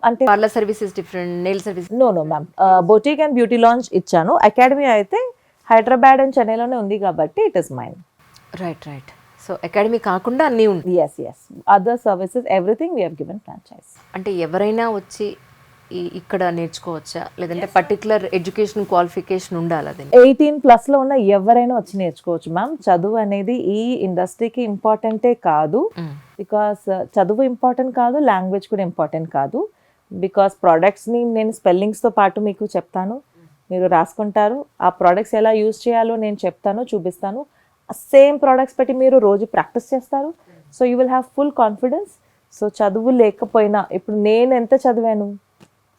అంటే parlour services different, nail service. No ma'am, boutique and beauty launch ఇచ్చాను. Academy అయితే Hyderabad and చెన్నైలోనే ఉంది కాబట్టి it is mine. Right. So academy కాకుండా అన్నీ ఉంటాయి. As other services everything we have given franchise. అంటే ఎవరైనా వచ్చి ఇక్కడ నేర్చుకోవచ్చా, లేదంటే పర్టికులర్ ఎడ్యుకేషన్ క్వాలిఫికేషన్ ఉండాలి? అది 18+ ఉన్న ఎవరైనా వచ్చి నేర్చుకోవచ్చు మ్యామ్. చదువు అనేది ఈ ఇండస్ట్రీకి ఇంపార్టెంటే కాదు, బికాస్ చదువు ఇంపార్టెంట్ కాదు, లాంగ్వేజ్ కూడా ఇంపార్టెంట్ కాదు. బికాస్ ప్రోడక్ట్స్ని నేను స్పెల్లింగ్స్తో పాటు మీకు చెప్తాను, మీరు రాసుకుంటారు. ఆ ప్రోడక్ట్స్ ఎలా యూజ్ చేయాలో నేను చెప్తాను, చూపిస్తాను. సేమ్ ప్రోడక్ట్స్ పెట్టి మీరు రోజు ప్రాక్టీస్ చేస్తారు. So you will have full confidence. So చదువు లేకపోయినా, ఇప్పుడు నేను ఎంత చదివాను,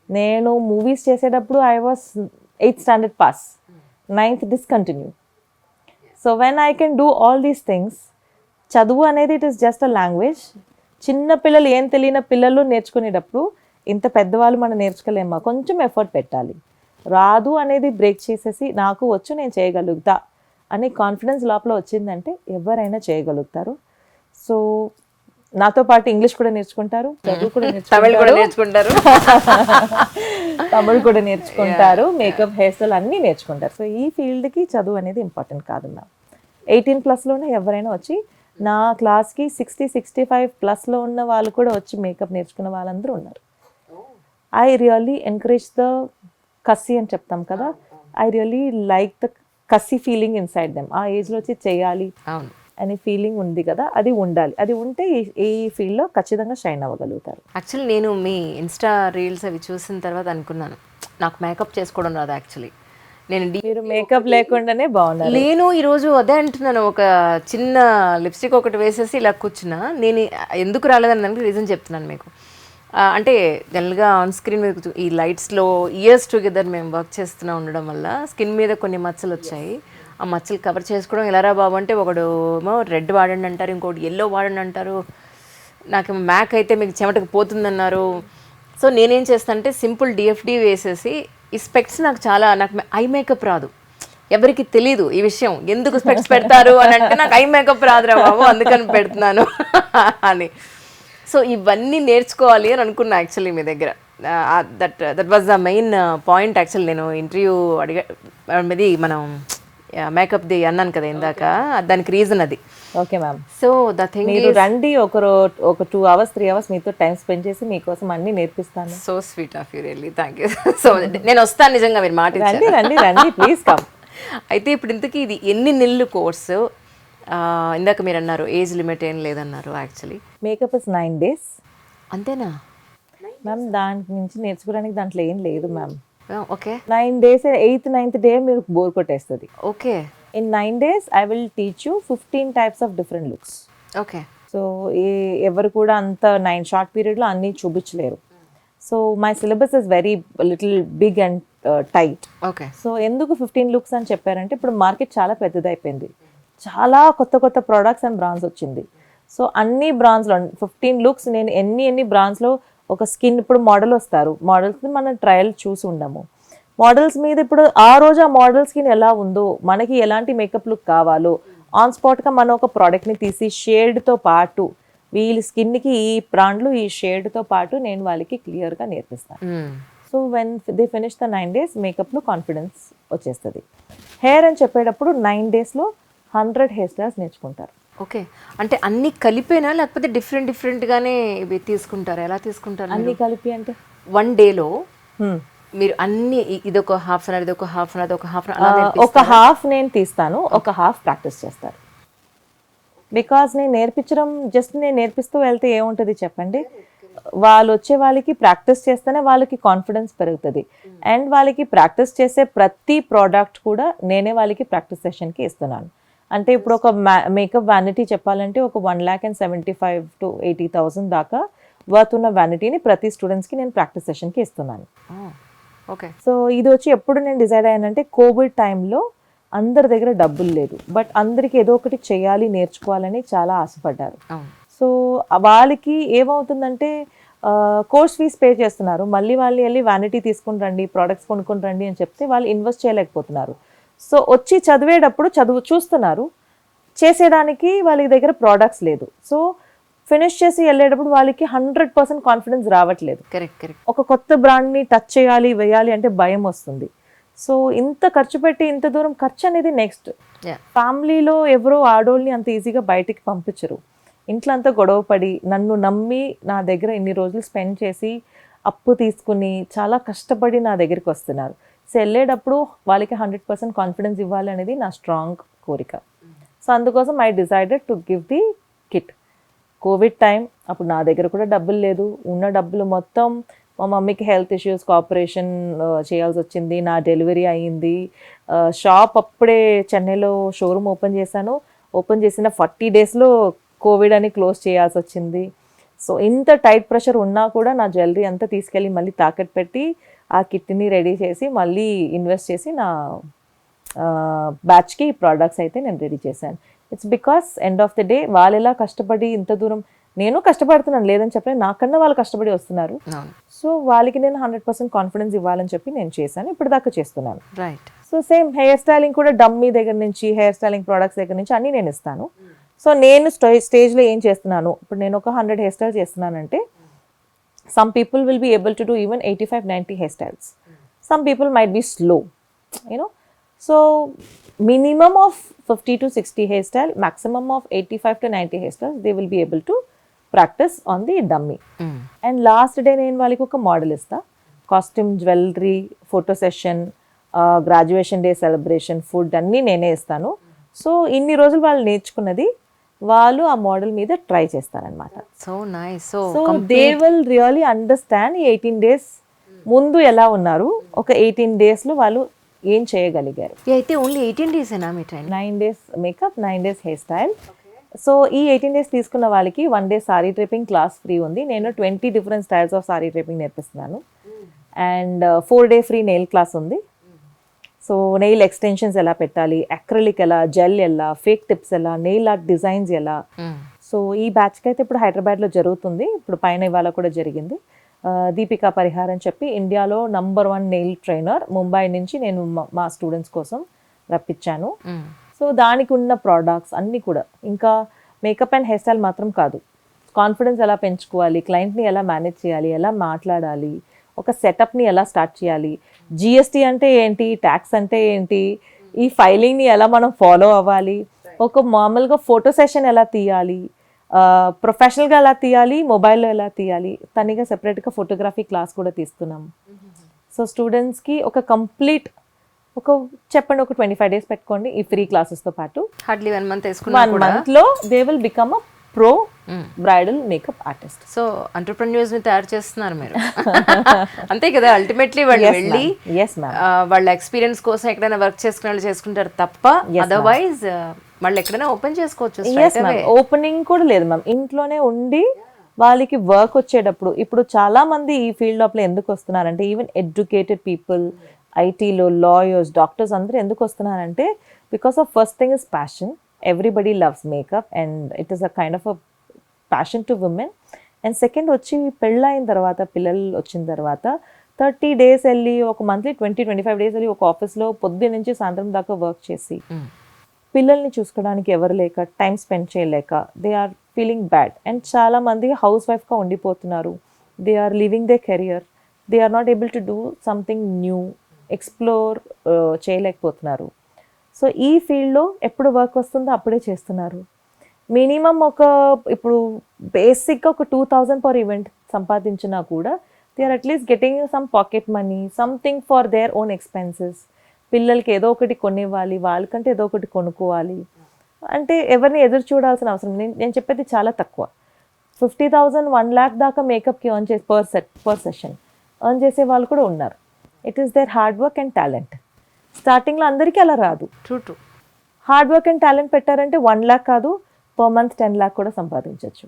నేను మూవీస్ చేసేటప్పుడు I was 8th standard pass, 9th discontinue. So when I can do all these things, చదువు అనేది it is just a language. చిన్న పిల్లలు, ఏం తెలియని పిల్లలు నేర్చుకునేటప్పుడు ఇంత పెద్దవాళ్ళు మనం నేర్చుకోలేమా, కొంచెం ఎఫర్ట్ పెట్టాలి. రాదు అనేది బ్రేక్ చేసేసి నాకు వచ్చు, నేను చేయగలుగుతా అనే కాన్ఫిడెన్స్ లోపల వచ్చిందంటే ఎవరైనా చేయగలుగుతారు. సో నాతో పాటు ఇంగ్లీష్ కూడా నేర్చుకుంటారు, తెలుగు కూడా నేర్చుకుంటారు, తమిళ్ కూడా నేర్చుకుంటారు, మేకప్, హెయిర్ స్టైల్ అన్నీ నేర్చుకుంటారు. సో ఈ ఫీల్డ్కి చదువు అనేది ఇంపార్టెంట్ కాదు మ్యామ్. 18+లోనే ఎవరైనా వచ్చి, నా క్లాస్కి 60-65+ ఉన్న వాళ్ళు కూడా వచ్చి మేకప్ నేర్చుకున్న వాళ్ళందరూ ఉన్నారు. ఐ రియల్లీ ఎంకరేజ్ ద కసి అని చెప్తాం కదా, ఐ రియల్లీ లైక్ ద కసి ఫీలింగ్ ఇన్సైడ్ దెమ్. ఆ ఏజ్లో వచ్చి చేయాలి అనే ఫీలింగ్ ఉంది కదా, అది ఉండాలి. అది ఉంటే ఈ ఫీల్డ్లో ఖచ్చితంగా షైన్ అవ్వగలుగుతారు. యాక్చువల్లీ నేను మీ ఇన్స్టా రీల్స్ అవి చూసిన తర్వాత అనుకున్నాను, నాకు మేకప్ చేసుకోవడం రాదు. యాక్చువల్లీ మీరు మేకప్ లేకుండానే బాగున్నారు. నేను ఈరోజు అదే అంటున్నాను, ఒక చిన్న లిప్స్టిక్ ఒకటి వేసేసి ఇలా కూర్చున్నా. నేను ఎందుకు రాలేదని దానికి రీజన్ చెప్తున్నాను మీకు. అంటే జనరల్గా ఆన్ స్క్రీన్ మీద ఈ లైట్స్లో ఇయర్స్ టుగెదర్ మేము వర్క్ చేస్తూనే ఉండడం వల్ల స్కిన్ మీద కొన్ని మచ్చలు వచ్చాయి. ఆ మచ్చలు కవర్ చేసుకోవడం ఎలారా బాబు అంటే, ఒకడు ఏమో రెడ్ వాడండి అంటారు, ఇంకోటి ఎల్లో వాడండి అంటారు, నాకు మ్యాక్ అయితే మీకు చెమటకు పోతుందన్నారు. సో నేనేం చేస్తాను అంటే సింపుల్ డిఎఫ్డి వేసేసి, ఈ స్పెక్ట్స్ నాకు ఐ మేకప్ రాదు, ఎవరికి తెలీదు ఈ విషయం, ఎందుకు స్పెక్ట్స్ పెడతారు అని అంటే, నాకు ఐ మేకప్ రాదురా బాబు అందుకని పెడుతున్నాను అని. సో ఇవన్నీ నేర్చుకోవాలి అని అనుకున్నా యాక్చువల్లీ మీ దగ్గర. That was the main point. Actually నేను ఇంటర్వ్యూ మీది మనం మేకప్ ది అన్నాను కదా ఇందాక, దానికి రీజన్ అది. Okay ma'am. So the thing మీరు రండి, ఒక 2 hours 3 hours మీతో టైం స్పెండ్ చేసి మీకోసం అన్ని నేర్పిస్తాను. So sweet of you, really thank you. So నేను వస్తాను, నిజంగా మీరు మాట ఇచ్చారు. రండి ప్లీజ్ కమ్. అయితే ఇప్పుడు ఇంతకీ ఇది ఎన్ని నెలలు కోర్సు? ఇందాక మీరు అన్నారు ఏజ్ లిమిట్ ఏం లేదన్నారు. Actually makeup is 9 days. అంతేనా మ్యామ్? దాని నుంచి నేర్చుకోవడానికి దాంట్లో ఏం లేదు ma'am. Okay, 9 days, 8th 9th day మీరు బోర్ కొట్టేస్తుంది. Okay. In 9 days I will teach you 15 types of different looks. Okay. So ఎవరు కూడా అంత 9 short period లో అన్నీ చూపించలేరు. So my syllabus is very little big and tight. Okay. So ఎందుకు 15 looks అని చెప్పారంటే, ఇప్పుడు మార్కెట్ చాలా పెద్దదైపోయింది, చాలా కొత్త ప్రోడక్ట్స్ అండ్ బ్రాండ్స్ వచ్చింది. సో అన్ని బ్రాండ్స్లో 15 looks, నేను ఎన్ని బ్రాండ్స్లో ఒక స్కిన్, ఇప్పుడు మోడల్ వస్తారు, మోడల్స్ని మనం ట్రయల్ చూసి ఉండము. మోడల్స్ మీద ఇప్పుడు ఆ రోజు ఆ మోడల్ స్కిన్ ఎలా ఉందో, మనకి ఎలాంటి మేకప్ లుక్ కావాలో ఆన్ స్పాట్గా మనం ఒక ప్రోడక్ట్ని తీసి షేడ్తో పాటు, వీళ్ళ స్కిన్కి ఈ బ్రాండ్లు ఈ షేడ్తో పాటు నేను వాళ్ళకి క్లియర్గా నేర్పిస్తాను. So when they finish the 9 days మేకప్లో కాన్ఫిడెన్స్ వచ్చేస్తుంది. హెయిర్ అని చెప్పేటప్పుడు 9 daysలో 100 హెయిర్ స్టైల్స్ నేర్చుకుంటారు. ఓకే. అంటే అన్ని కలిపేనా, లేకపోతే డిఫరెంట్గానే ఇవి తీసుకుంటారు? ఎలా తీసుకుంటారు అన్ని కలిపి అంటే 1 dayలో మీరు అన్ని, ఇదొక హాఫ్ అన్ అవర్, ఇదొక హాఫ్ అన్ అవర్, ఒక హాఫ్ అన్ అవర్, ఒక హాఫ్ నేను తీస్తాను, ఒక హాఫ్ ప్రాక్టీస్ చేస్తారు. బికాస్ నేను నేర్పించడం జస్ట్ నేను నేర్పిస్తూ వెళ్తే ఏముంటుంది చెప్పండి, వాళ్ళు వచ్చే వాళ్ళకి ప్రాక్టీస్ చేస్తేనే వాళ్ళకి కాన్ఫిడెన్స్ పెరుగుతుంది. అండ్ వాళ్ళకి ప్రాక్టీస్ చేసే ప్రతి ప్రోడక్ట్ కూడా నేనే వాళ్ళకి ప్రాక్టీస్ సెషన్కి ఇస్తున్నాను. అంటే ఇప్పుడు ఒక మేకప్ వ్యానిటీ చెప్పాలంటే ఒక 1,75,000 to 80,000 దాకా వర్త్ ఉన్న వ్యానిటీని ప్రతి స్టూడెంట్స్కి నేను ప్రాక్టీస్ సెషన్కి ఇస్తున్నాను. ఓకే. సో ఇది వచ్చి ఎప్పుడు నేను డిసైడ్ అయ్యానంటే, కోవిడ్ టైంలో అందరి దగ్గర డబ్బులు లేదు, బట్ అందరికి ఏదో ఒకటి చేయాలి, నేర్చుకోవాలని చాలా ఆశపడ్డారు. సో వాళ్ళకి ఏమవుతుందంటే, కోర్స్ ఫీజ్ పే చేస్తున్నారు, మళ్ళీ వాళ్ళు వెళ్ళి వ్యానిటీ తీసుకుని రండి, ప్రోడక్ట్స్ కొనుక్కొని రండి అని చెప్తే వాళ్ళు ఇన్వెస్ట్ చేయలేకపోతున్నారు. సో వచ్చి చదివేటప్పుడు చదువు చూస్తున్నారు, చేసేదానికి వాళ్ళ దగ్గర ప్రోడక్ట్స్ లేదు. సో ఫినిష్ చేసి వెళ్ళేటప్పుడు వాళ్ళకి 100% కాన్ఫిడెన్స్ రావట్లేదు. కరెక్ట్. ఒక కొత్త బ్రాండ్ని టచ్ చేయాలి వేయాలి అంటే భయం వస్తుంది. సో ఇంత ఖర్చు పెట్టి ఇంత దూరం ఖర్చు అనేది నెక్స్ట్. ఫ్యామిలీలో ఎవరో ఆడోళ్ళని అంత ఈజీగా బయటికి పంపించరు. ఇంట్లో అంతా గొడవ పడి నన్ను నమ్మి నా దగ్గర ఇన్ని రోజులు స్పెండ్ చేసి అప్పు తీసుకుని చాలా కష్టపడి నా దగ్గరికి వస్తున్నారు. సో వెళ్ళేటప్పుడు వాళ్ళకి 100% కాన్ఫిడెన్స్ ఇవ్వాలి అనేది నా స్ట్రాంగ్ కోరిక. సో అందుకోసం I decided to give the kit. Covid time అప్పుడు నా దగ్గర కూడా డబ్బులు లేదు. ఉన్న డబ్బులు మొత్తం మా మమ్మీకి హెల్త్ ఇష్యూస్ ఆపరేషన్ చేయాల్సి వచ్చింది. నా డెలివరీ అయ్యింది. షాప్ అప్పుడే చెన్నైలో షోరూమ్ ఓపెన్ చేశాను. ఓపెన్ చేసిన 40 daysలో కోవిడ్ అని క్లోజ్ చేయాల్సి వచ్చింది. సో ఇంత టైట్ ప్రెషర్ ఉన్నా కూడా నా జ్యువెలరీ అంతా తీసుకెళ్ళి మళ్ళీ తాకట్టు పెట్టి ఆ కిట్ని రెడీ చేసి మళ్ళీ ఇన్వెస్ట్ చేసి నా బ్యాచ్కి ప్రోడక్ట్స్ అయితే నేను రెడీ చేశాను. It's because end of the day వాళ్ళు ఎలా కష్టపడి ఇంత దూరం, నేను కష్టపడుతున్నాను లేదని చెప్పి, నాకన్నా వాళ్ళు కష్టపడి వస్తున్నారు. సో వాళ్ళకి నేను 100% కాన్ఫిడెన్స్ ఇవ్వాలని చెప్పి నేను చేశాను. ఇప్పుడు దాకా చేస్తున్నాను. సో సేమ్ హెయిర్ స్టైలింగ్ కూడా డమ్మీ దగ్గర నుంచి హెయిర్ స్టైలింగ్ ప్రోడక్ట్స్ దగ్గర నుంచి అన్నీ నేను ఇస్తాను. సో నేను స్టేజ్లో ఏం చేస్తున్నాను, ఇప్పుడు నేను ఒక 100 హెయిర్ స్టైల్స్ చేస్తున్నానంటే some people will be able to do even 85-90 hair styles. Some people might be slow, you know. So minimum of 50 to 60 hairstyle, maximum of 85 to 90 hairstyles they will be able to practice on the dummy. And last day నేను వాళ్ళకి ఒక model ఇస్తా. Costume, jewellery, photo session, graduation day celebration, food అన్నీ నేనే ఇస్తాను. So ఇన్ని రోజులు వాళ్ళు నేర్చుకున్నది వాళ్ళు ఆ మోడల్ మీద ట్రై చేస్తారనమాట. So nice. So they will really understand ఈ 18 days ముందు ఎలా ఉన్నారు, ఒక 18 daysలో వాళ్ళు ఏం చేయగలిగారు. అయితే only 18 days 9 days makeup, 9 days hair style. So ఈ 18 days తీసుకున్న వాళ్ళకి 1 day sari draping class free ఉంది. నేను 20 different styles of sari draping నేర్పిస్తున్నాను. And 4 day free nail class ఉంది. సో నెయిల్ ఎక్స్టెన్షన్స్ ఎలా పెట్టాలి, అక్రిలిక్ ఎలా, జెల్ ఎలా, ఫేక్ టిప్స్ ఎలా, నెయిల్ ఆర్ట్ డిజైన్స్ ఎలా. సో ఈ బ్యాచ్కి అయితే ఇప్పుడు హైదరాబాద్లో జరుగుతుంది. ఇప్పుడు పైన ఇవాళ కూడా జరిగింది. దీపికా పరిహార్ అని చెప్పి ఇండియాలో నంబర్ 1 నెయిల్ ట్రైనర్, ముంబై నుంచి నేను మా స్టూడెంట్స్ కోసం రప్పించాను. సో దానికి ఉన్న ప్రోడక్ట్స్ అన్నీ కూడా, ఇంకా మేకప్ అండ్ హెయిర్ స్టైల్ మాత్రం కాదు, కాన్ఫిడెన్స్ ఎలా పెంచుకోవాలి, క్లయింట్ని ఎలా మేనేజ్ చేయాలి, ఎలా మాట్లాడాలి, ఒక సెటప్ని ఎలా స్టార్ట్ చేయాలి, జిఎస్టీ అంటే ఏంటి, ట్యాక్స్ అంటే ఏంటి, ఈ ఫైలింగ్ని ఎలా మనం ఫాలో అవ్వాలి, ఒక మామూలుగా ఫోటో సెషన్ ఎలా తీయాలి, ప్రొఫెషనల్గా ఎలా తీయాలి, మొబైల్లో ఎలా తీయాలి, తనిగా సెపరేట్గా ఫోటోగ్రఫీ క్లాస్ కూడా తీస్తున్నాం. సో స్టూడెంట్స్కి ఒక కంప్లీట్ చెప్పండి ఒక 25 days పెట్టుకోండి ఈ ఫ్రీ క్లాసెస్తో పాటు. హార్డ్లీ 1 month 1 monthలో they will become a pro bridal makeup artist. So entrepreneurs ని తయారు చేస్తున్నారు మీరు. అంతే కదా, అల్టిమేట్లీ వాళ్ళు వెళ్ళి వాళ్ళ ఎక్స్పీరియన్స్ కోసం ఎక్కడైనా వర్క్ చేసుకునే వాళ్ళు చేసుకుంటారు తప్ప, అదర్వైజ్ వాళ్ళు ఎక్కడైనా ఓపెన్ చేసుకోవచ్చు. ఓపెనింగ్ కూడా లేదు మ్యామ్, ఇంట్లోనే ఉండి వాళ్ళకి వర్క్ వచ్చేటప్పుడు. ఇప్పుడు చాలా మంది ఈ ఫీల్డ్ లోపల ఎందుకు వస్తున్నారంటే, ఈవెన్ ఎడ్యుకేటెడ్ పీపుల్, ఐటీలో లాయర్స్, డాక్టర్స్ అందరూ ఎందుకు వస్తున్నారంటే, because of first thing is passion. Everybody loves makeup and it is a kind of a passion to women. And second వచ్చి పెళ్ళైన తర్వాత, పిల్లలు వచ్చిన తర్వాత 30 days వెళ్ళి, ఒక మంత్లీ 20-25 days వెళ్ళి ఒక ఆఫీస్లో పొద్దున్న నుంచి సాయంత్రం దాకా వర్క్ చేసి పిల్లల్ని చూసుకోవడానికి ఎవరు లేక, టైం స్పెండ్ చేయలేక they are feeling bad. And చాలా మంది హౌస్ వైఫ్గా ఉండిపోతున్నారు. They are living they career, they are not able to do something new, explore చేయలేకపోతున్నారు. సో ఈ ఫీల్డ్లో ఎప్పుడు వర్క్ వస్తుందో అప్పుడే చేస్తున్నారు. మినిమం ఇప్పుడు బేసిక్గా ఒక 2000 per ఈవెంట్ సంపాదించినా కూడా they are at least getting some pocket money, something for their own expenses. పిల్లలకి ఏదో ఒకటి కొనివ్వాలి, వాళ్ళకంటే ఏదో ఒకటి కొనుక్కోవాలి. అంటే ఎవరిని ఎదురు చూడాల్సిన అవసరం. నేను చెప్పేది చాలా తక్కువ. 50,000-1 lakh దాకా మేకప్కి ఎర్న్ చేసి పర్ సెషన్ ఎర్న్ చేసే వాళ్ళు కూడా ఉన్నారు. It is there hard work and talent. స్టార్టింగ్లో అందరికీ అలా రాదు. True. Hard work and talent పెట్టారంటే 1 lakh కాదు, పర్ మంత్ 10 lakh కూడా సంపాదించవచ్చు.